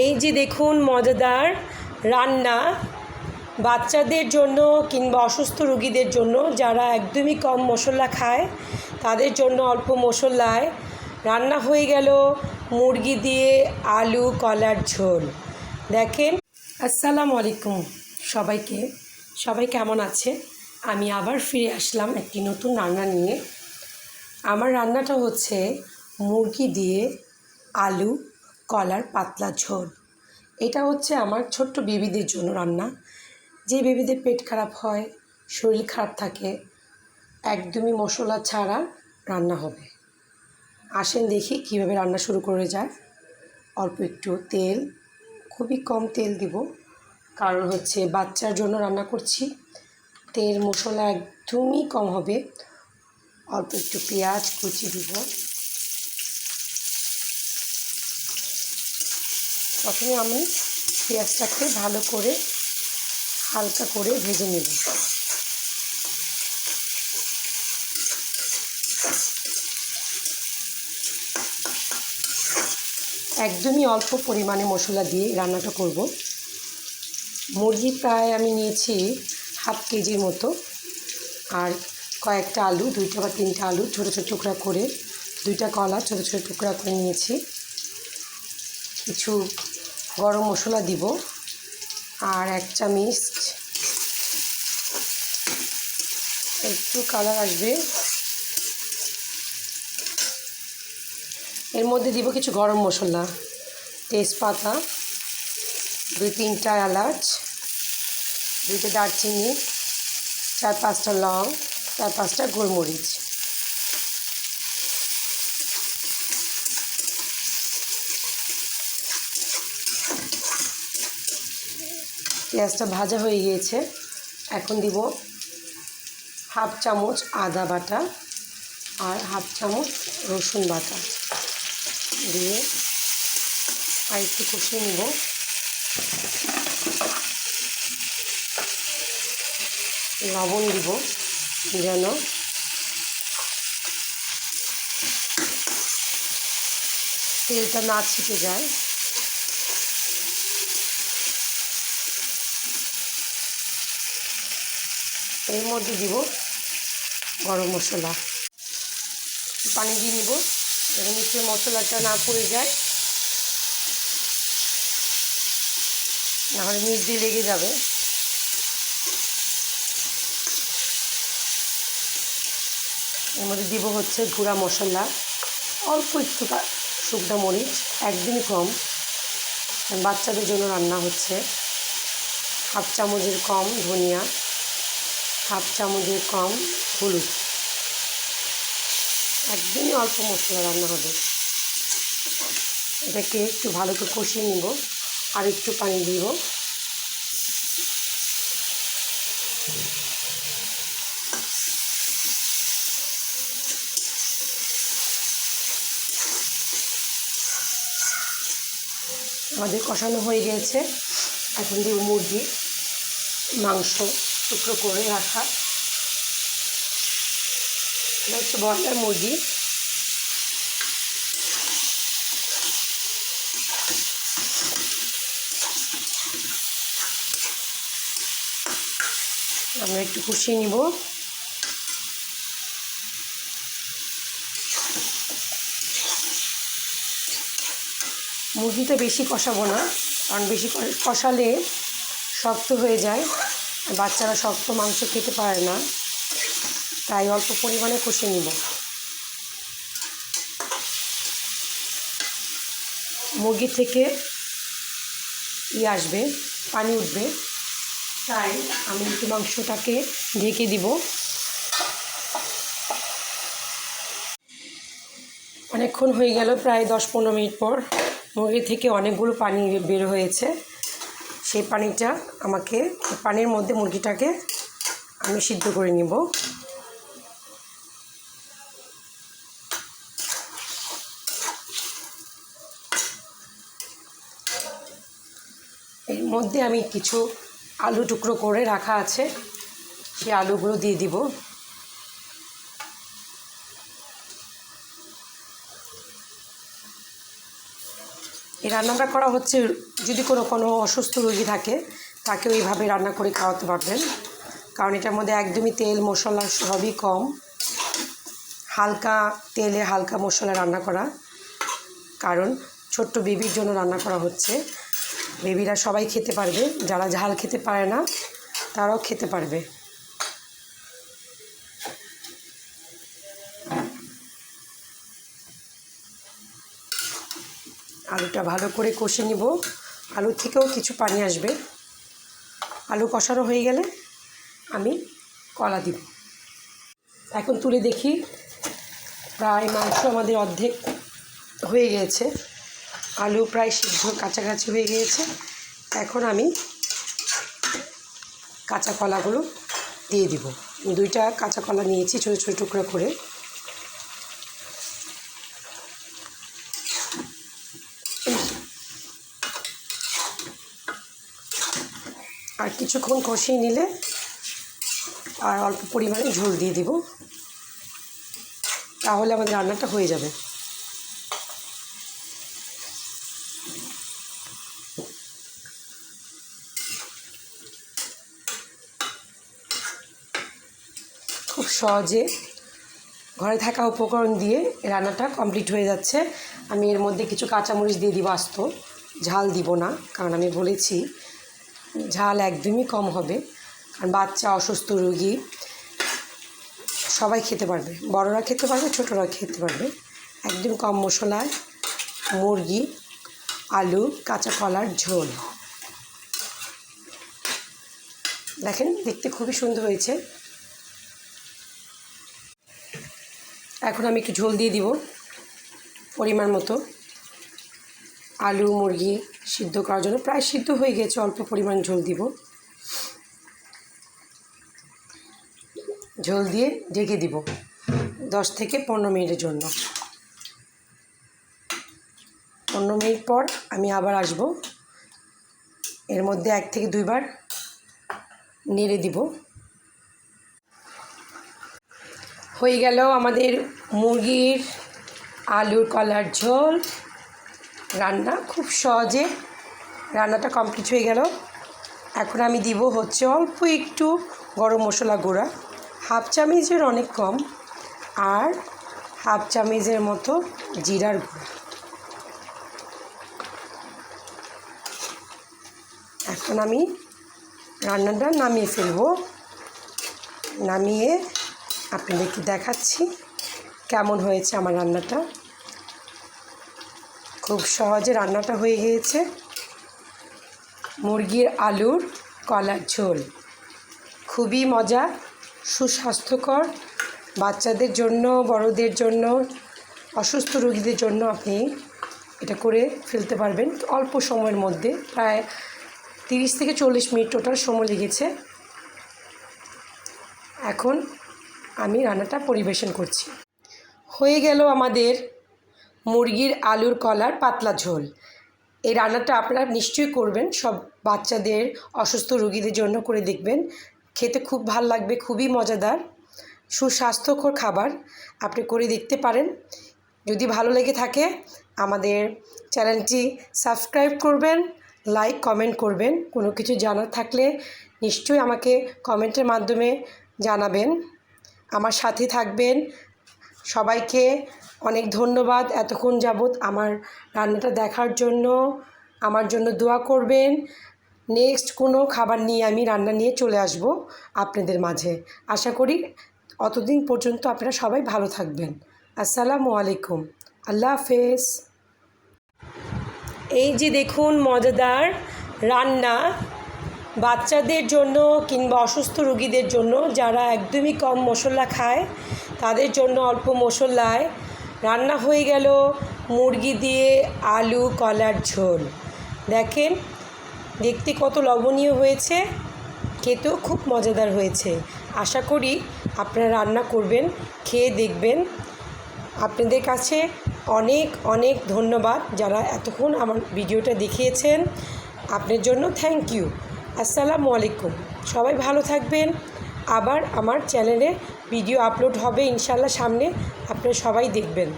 এই যে দেখুন মজাদার রান্না বাচ্চাদের জন্য কিংবা অসুস্থ রোগীদের জন্য যারা একদমই কম মশলা খায় তাদের জন্য অল্প মশলায় রান্না হয়ে গেল মুরগি দিয়ে আলু কলার ঝোল। দেখেন। আসসালামু আলাইকুম সবাই কেমন আছে? আমি আবার ফিরে আসলাম একটি নতুন রান্না নিয়ে। আমার রান্নাটা হচ্ছে মুরগি দিয়ে আলু কলার পাতলা ঝোল। এটা হচ্ছে আমার ছোট্ট বেবিদের জন্য রান্না। যে বেবিদের পেট খারাপ হয়, শরীর খারাপ থাকে, একদমই মশলা ছাড়া রান্না হবে। আসেন দেখি কীভাবে রান্না শুরু করে যায়। অল্প একটু তেল, খুবই কম তেল দিব, কারণ হচ্ছে বাচ্চার জন্য রান্না করছি। তেল মশলা একদমই কম হবে। অল্প একটু পেঁয়াজ কুচি দিব। প্রথমে আমি পেঁয়াজটাকে ভালো করে হালকা করে ভেজে নেব। একদমই অল্প পরিমাণে মশলা দিয়ে রান্নাটা করব। মুরগি প্রায় আমি নিয়েছি হাফ কেজির মতো, আর কয়েকটা আলু, 2টা বা 3টা আলু ছোটো ছোটো টুকরা করে, 2টা কলা ছোটো ছোটো টুকরা করে নিয়েছি। কিছু গরম মশলা দিব, আর 1 চামচ একটু কালার আসবে এর মধ্যে দিব কিছু গরম মশলা, তেজপাতা, 2-3টা এলাচ, 2টা দারচিনি, 4-5টা লং, 4-5টা গোলমরিচ। পেঁয়াজটা ভাজা হয়ে গিয়েছে। এখন দিব হাফ চামচ আদা বাটা আর হাফ চামচ রসুন বাটা দিয়ে আর একটু কষিয়ে নেব। লবণ দিব যেন তেলটা না ছিটে যায়। এর মধ্যে দিব গরম মশলা, পানি দিয়ে নিব যেন নিচে মশলাটা না পড়ে যায়, নাহলে নিচ দিয়ে লেগে যাবে। এর মধ্যে দিব হচ্ছে গুঁড়া মশলা, অল্প একটু শুকনো মরিচ, একদমই কম, বাচ্চাদের জন্য রান্না হচ্ছে। হাফ চামচের কম ধনিয়া, হাফ চামচের কম হলুদ, একদমই অল্প মশলা রান্না হবে। এটাকে একটু ভালো করে কষিয়ে নিব, আর একটু পানি দিব। আমাদের কষানো হয়ে গিয়েছে। এখন দিব মুরগির মাংস টুকরো করে রাখা। এটা হচ্ছে ব্রয়লার মুরগি। আমরা একটু কষিয়ে নিব। মুরগিটা বেশি কষাবো না, কারণ বেশি কষালে শক্ত হয়ে যায়, বাচ্চারা শক্ত মাংস খেতে পারে না, তাই অল্প পরিমাণে কষিয়ে নিব। মুরগি থেকে আসবে, পানি উঠবে, তাই আমি একটু মাংসটাকে ঢেকে দিব। অনেকক্ষণ হয়ে গেল, প্রায় 10-15 মিনিট পর মুরগি থেকে অনেকগুলো পানি বের হয়েছে। সেই পানিটা পানির মধ্যে মুরগিটাকে আমি সিদ্ধ করে নিব। এর মধ্যে আমি কিছু আলু টুকরো করে রাখা আছে, সেই আলুগুলো দিয়ে দিব। এর রান্নাটা করা হচ্ছে যদি কোনো অসুস্থ রোগী থাকে তাকে এইভাবে রান্না করে খাওয়াতে পারবেন, কারণ এটার মধ্যে একদমই তেল মশলা সবই কম, হালকা তেলে হালকা মশলা রান্না করা। কারণ ছোট্ট বেবির জন্য রান্না করা হচ্ছে, বেবিরা সবাই খেতে পারবে, যারা ঝাল খেতে পারে না তারাও খেতে পারবে। আলুটা ভালো করে কষে নিব, আলু থেকেও কিছু পানি আসবে। আলু কষানো হয়ে গেলে আমি কলা দিব। এখন তুলে দেখি প্রায় মাংস আমাদের অর্ধেক হয়ে গিয়েছে, আলু প্রায় সিদ্ধ কাছাকাছি হয়ে গিয়েছে। এখন আমি কাঁচা কলাগুলো দিয়ে দিব। 2টা কাঁচা কলা নিয়েছি ছোটো ছোটো টুকরো করে। আর কিছুক্ষণ কষিয়ে নিলে আর অল্প পরিমাণে ঝোল দিয়ে দিব, তাহলে আমাদের রান্নাটা হয়ে যাবে। খুব সহজে ঘরে থাকা উপকরণ দিয়ে রান্নাটা কমপ্লিট হয়ে যাচ্ছে। আমি এর মধ্যে কিছু কাঁচামরিচ দিয়ে দিব আস্ত, ঝাল দিব না, কারণ আমি বলেছি ঝাল একদমই কম হবে। কারণ বাচ্চা, অসুস্থ রোগী সবাই খেতে পারবে, বড়রা খেতে পারবে, ছোটরা খেতে পারবে। একদম কম মশলায় মুরগি, আলু, কাঁচা কলার ঝোল। দেখেন দেখতে খুবই সুন্দর হয়েছে। এখন আমি একটু ঝোল দিয়ে দিব পরিমাণ মতো। আলু মুরগি সিদ্ধ করার জন্য প্রায় সিদ্ধ হয়ে গেছে, অল্প পরিমাণ ঝোল দিব। ঝোল দিয়ে ঢেকে দিব 10 থেকে 15 মিনিটের জন্য। 15 মিনিট পর আমি আবার আসব, এর মধ্যে 1 থেকে 2 বার নেড়ে দিব। হয়ে গেল আমাদের মুরগির আলুর কলার ঝোল রান্না। খুব সহজে রান্নাটা কমপ্লিট হয়ে গেল। এখন আমি দিব হচ্ছে অল্প একটু গরম মশলা গুঁড়া, 1/2 চামচের অনেক কম, আর 1/2 চামচের মতো জিরার গুঁড়া। এখন আমি রান্নাটা নামিয়ে ফেলব। নামিয়ে আপনাদেরকে দেখাচ্ছি কেমন হয়েছে আমার রান্নাটা। খুব সহজে রান্নাটা হয়ে গিয়েছে। মুরগির আলুর কলার ঝোল খুবই মজা, সুস্বাস্থ্যকর, বাচ্চাদের জন্য, বড়দের জন্য, অসুস্থ রোগীদের জন্য আপনি এটা করে ফেলতে পারবেন অল্প সময়ের মধ্যে। প্রায় 30 থেকে 40 মিনিট টোটাল সময় লেগেছে। এখন আমি রান্নাটা পরিবেশন করছি। হয়ে গেল আমাদের মুরগির আলুর কলার পাতলা ঝোল। এই রান্নাটা আপনারা নিশ্চয়ই করবেন, সব বাচ্চাদের, অসুস্থ রোগীদের জন্য করে দেখবেন, খেতে খুব ভালো লাগবে, খুবই মজাদার, সুস্বাস্থ্যকর খাবার। আপনি করে দেখতে পারেন। যদি ভালো লেগে থাকে আমাদের চ্যানেলটি সাবস্ক্রাইব করবেন, লাইক কমেন্ট করবেন। কোনো কিছু জানার থাকলে নিশ্চয়ই আমাকে কমেন্টের মাধ্যমে জানাবেন, আমার সাথে থাকবেন। সবাইকে অনেক ধন্যবাদ এতক্ষণ যাবৎ আমার রান্নাটা দেখার জন্য। আমার জন্য দোয়া করবেন। নেক্সট কোনো খাবার নিয়ে আমি রান্না নিয়ে চলে আসব আপনাদের মাঝে। আশা করি অতদিন পর্যন্ত আপনারা সবাই ভালো থাকবেন। আসসালামু আলাইকুম, আল্লাহ হাফেজ। এই যে দেখুন মজাদার রান্না, বাচ্চাদের জন্য কিংবা অসুস্থ রোগীদের জন্য, যারা একদমই কম মশলা খায় তাদের জন্য অল্প মশলায় রান্না হয়ে গেল মুরগি দিয়ে আলু কলার ঝোল। দেখেন দেখতে কত লোভনীয় হয়েছে, খেতেও খুব মজাদার হয়েছে। আশা করি আপনারা রান্না করবেন, খেয়ে দেখবেন। আপনাদের কাছে অনেক অনেক ধন্যবাদ যারা এতক্ষণ আমার ভিডিওটা দেখিয়েছেন। আপনার জন্য থ্যাংক ইউ। আসসালামু আলাইকুম। সবাই ভালো থাকবেন। আবার আমার চ্যানেলে ভিডিও আপলোড হবে ইনশাআল্লাহ সামনে, আপনারা সবাই দেখবেন।